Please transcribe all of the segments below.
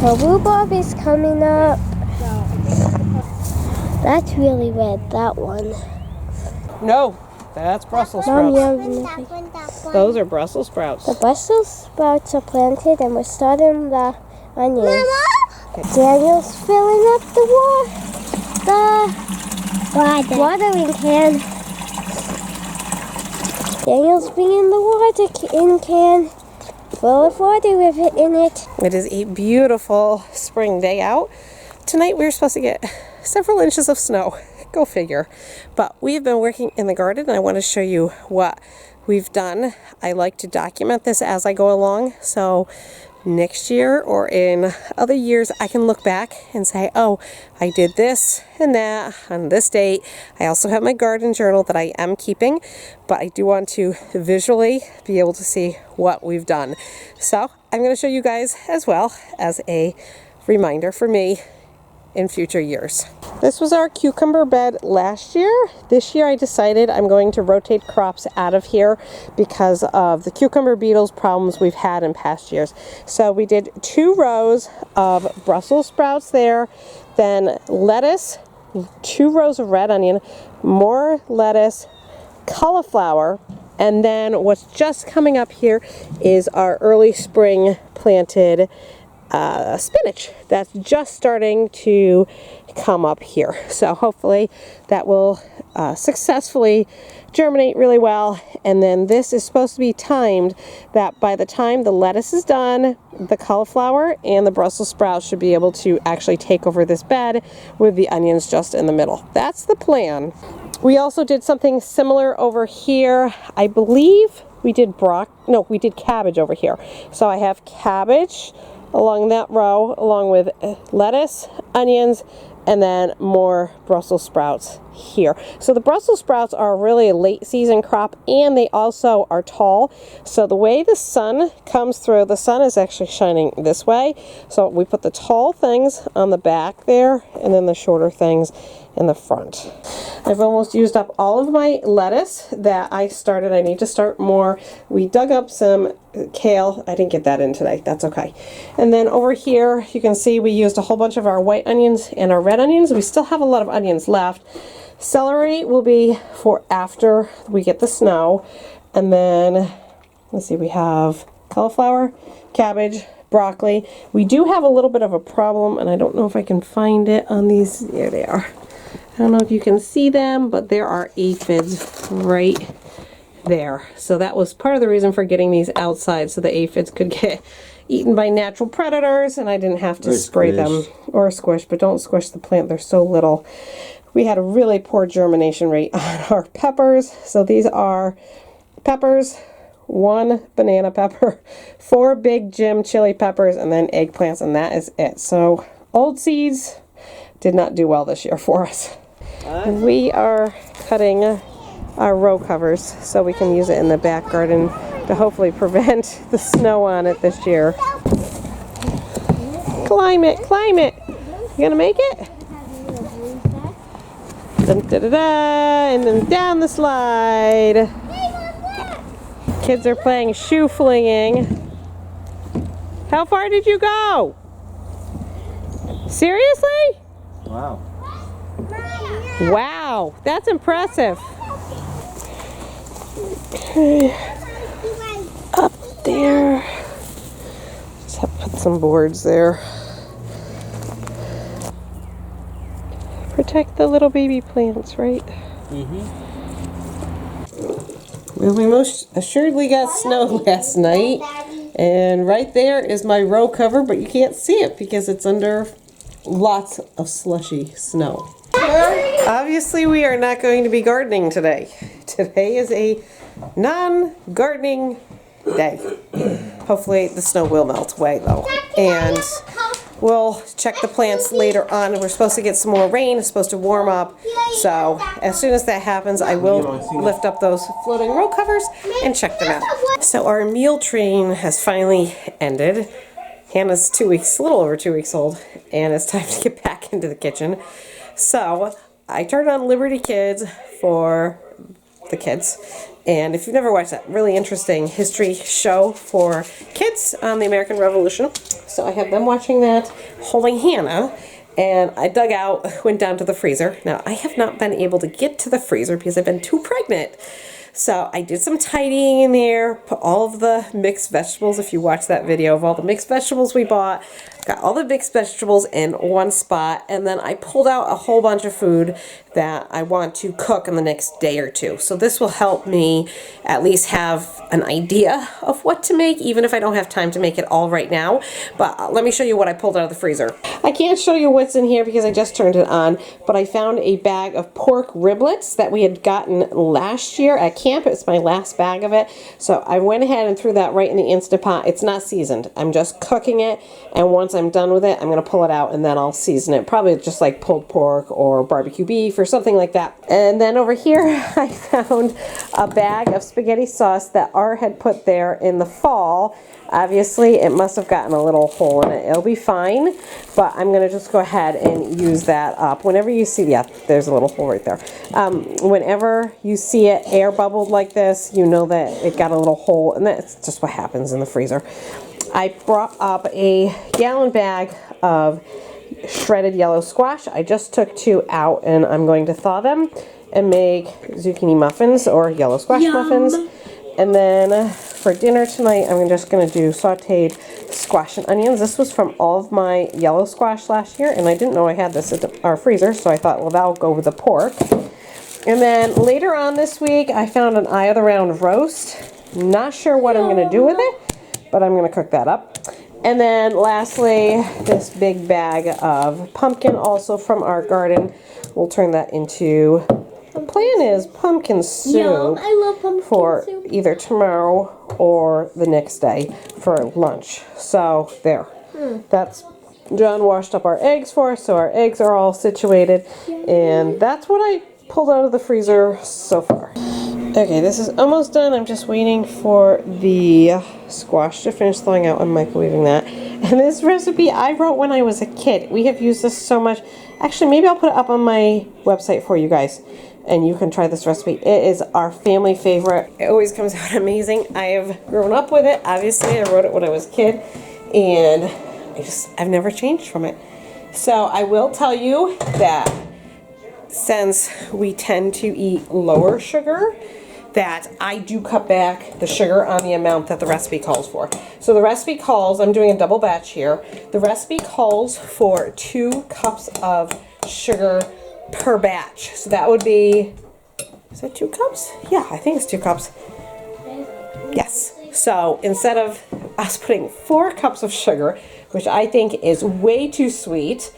The rhubarb is coming up. That's really red, that one. No, that's Brussels Mom, sprouts. Those are Brussels sprouts. The Brussels sprouts are planted and we're starting the onions. Mama? Daniel's filling up the watering can. Daniel's bringing the water in can full of water with it in it. It is a beautiful spring day out. Tonight we were supposed to get several inches of snow. Go figure. But we have been working in the garden and I want to show you what we've done. I like to document this as I go along, so next year or in other years I can look back and say, oh, I did this and that on this date. I also have my garden journal that I am keeping, but I do want to visually be able to see what we've done. So I'm going to show you guys as well as a reminder for me in future years. This was our cucumber bed last year. This year I decided I'm going to rotate crops out of here because of the cucumber beetles problems we've had in past years. So we did 2 rows of Brussels sprouts there, then lettuce, 2 rows of red onion, more lettuce, cauliflower, and then what's just coming up here is our early spring planted spinach that's just starting to come up here. So hopefully that will successfully germinate really well. And then this is supposed to be timed that by the time the lettuce is done, the cauliflower and the Brussels sprouts should be able to actually take over this bed with the onions just in the middle. That's the plan. We also did something similar over here. I believe we did we did cabbage over here. So I have cabbage along that row, along with lettuce, onions, and then more Brussels sprouts here. So the Brussels sprouts are really a late season crop, and they also are tall. So the way the sun comes through, the sun is actually shining this way. So we put the tall things on the back there, and then the shorter things in the front. I've almost used up all of my lettuce that I started. I need to start more. We dug up some kale. I didn't get that in today. That's okay. And then over here, you can see we used a whole bunch of our white onions and our red onions. We still have a lot of onions left. Celery will be for after we get the snow. And then, let's see, we have cauliflower, cabbage, broccoli. We do have a little bit of a problem, and I don't know if I can find it on these. There they are. I don't know if you can see them, but there are aphids right there. So that was part of the reason for getting these outside, so the aphids could get eaten by natural predators and I didn't have to spray them or squish, but don't squish the plant. They're so little. We had a really poor germination rate on our peppers. So these are peppers, 1 banana pepper, 4 big Jim chili peppers, and then eggplants, and that is it. So old seeds did not do well this year for us. We are cutting our row covers so we can use it in the back garden to hopefully prevent the snow on it this year. Climb it, climb it. You gonna make it? Dun, da, da, da, and then down the slide. Kids are playing shoe flinging. How far did you go? Seriously? Wow. Wow, that's impressive. Okay. Up there. Just have to put some boards there. Protect the little baby plants, right? Well, we most assuredly got snow last night. And right there is my row cover, but you can't see it because it's under lots of slushy snow. Obviously, we are not going to be gardening today. Today is a non-gardening day. Hopefully the snow will melt away though. And we'll check the plants later on. We're supposed to get some more rain. It's supposed to warm up. So as soon as that happens, I will lift up those floating row covers and check them out. So our meal train has finally ended. Hannah's 2 weeks, a little over 2 weeks old, and it's time to get back into the kitchen. So I turned on Liberty Kids for the kids. And if you've never watched that really interesting history show for kids on the American Revolution, so I have them watching that, holding Hannah. And I dug out, went down to the freezer. Now, I have not been able to get to the freezer because I've been too pregnant. So I did some tidying in there, put all of the mixed vegetables, if you watch that video of all the mixed vegetables we bought, got all the mixed vegetables in one spot, and then I pulled out a whole bunch of food that I want to cook in the next day or two. So this will help me at least have an idea of what to make, even if I don't have time to make it all right now. But let me show you what I pulled out of the freezer. I can't show you what's in here because I just turned it on, but I found a bag of pork riblets that we had gotten last year at camp. It's my last bag of it. So I went ahead and threw that right in the Instant Pot. It's not seasoned. I'm just cooking it, and once I'm done with it, I'm going to pull it out and then I'll season it. Probably just like pulled pork or barbecue beef or something like that. And then over here I found a bag of spaghetti sauce that R had put there in the fall. Obviously it must have gotten a little hole in it. It'll be fine, but I'm going to just go ahead and use that up. Whenever you see, yeah, there's a little hole right there. Whenever you see it air bubbled like this, you know that it got a little hole, and that's just what happens in the freezer. I brought up a gallon bag of shredded yellow squash. I just took 2 out, and I'm going to thaw them and make zucchini muffins or yellow squash muffins. And then for dinner tonight, I'm just going to do sauteed squash and onions. This was from all of my yellow squash last year, and I didn't know I had this at our freezer, so I thought, well, that'll go with the pork. And then later on this week, I found an eye of the round roast. Not sure what I'm going to do with it, but I'm going to cook that up. And then lastly, this big bag of pumpkin, also from our garden. We'll turn that into, the plan is pumpkin soup. Yum, I love pumpkin for soup. Either tomorrow or the next day for lunch. So there. That's, John washed up our eggs for us, so our eggs are all situated. And that's what I pulled out of the freezer so far. Okay, this is almost done. I'm just waiting for the squash to finish thawing out. I'm microwaving that. And this recipe I wrote when I was a kid. We have used this so much. Actually, maybe I'll put it up on my website for you guys, and you can try this recipe. It is our family favorite. It always comes out amazing. I have grown up with it. Obviously, I wrote it when I was a kid, and I've never changed from it. So I will tell you that since we tend to eat lower sugar, that I do cut back the sugar on the amount that the recipe calls for. So the recipe calls, I'm doing a double batch here, the recipe calls for 2 cups of sugar per batch. So that would be, is that 2 cups? Yeah, I think it's 2 cups. Yes. So instead of us putting 4 cups of sugar, which I think is way too sweet,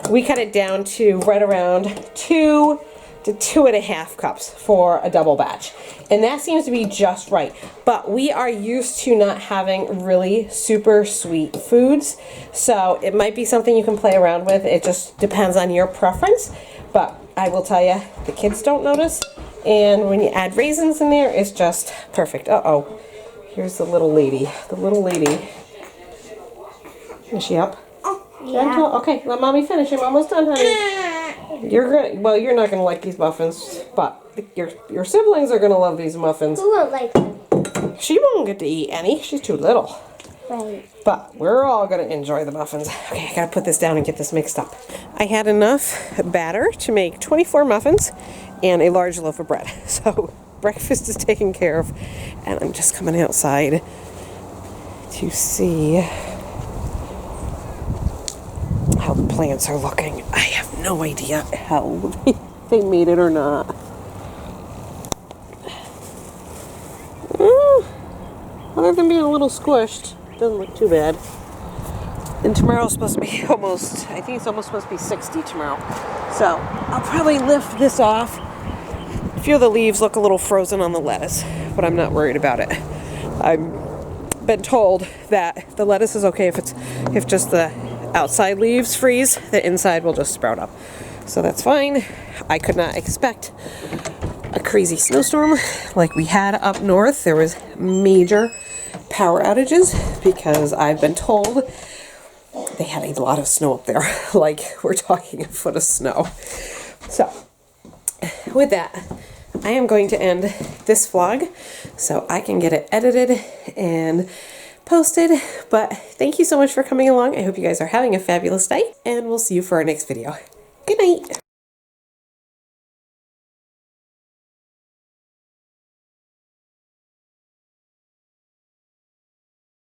we cut it down to right around 2 to 2.5 cups for a double batch. And that seems to be just right. But we are used to not having really super sweet foods. So it might be something you can play around with. It just depends on your preference. But I will tell you, the kids don't notice. And when you add raisins in there, it's just perfect. Uh-oh. Here's the little lady. The little lady. Is she up? Yeah. Gentle? Okay, let mommy finish. I'm almost done, honey. You're not gonna like these muffins, but your siblings are gonna love these muffins. Who won't like them? She won't get to eat any. She's too little. Right. But we're all gonna enjoy the muffins. Okay, I gotta put this down and get this mixed up. I had enough batter to make 24 muffins and a large loaf of bread. So breakfast is taken care of, and I'm just coming outside to see how the plants are looking. I have no idea how they made it or not. Other than being a little squished, doesn't look too bad. And tomorrow's supposed to be I think it's almost supposed to be 60 tomorrow. So I'll probably lift this off. A few of the leaves look a little frozen on the lettuce, but I'm not worried about it. I've been told that the lettuce is okay if just the outside leaves freeze, the inside will just sprout up. So that's fine. I could not expect a crazy snowstorm like we had up north. There was major power outages because I've been told they had a lot of snow up there. Like, we're talking a foot of snow. So with that, I am going to end this vlog so I can get it edited and posted. But thank you so much for coming along. I hope you guys are having a fabulous day, and we'll see you for our next video. Good night.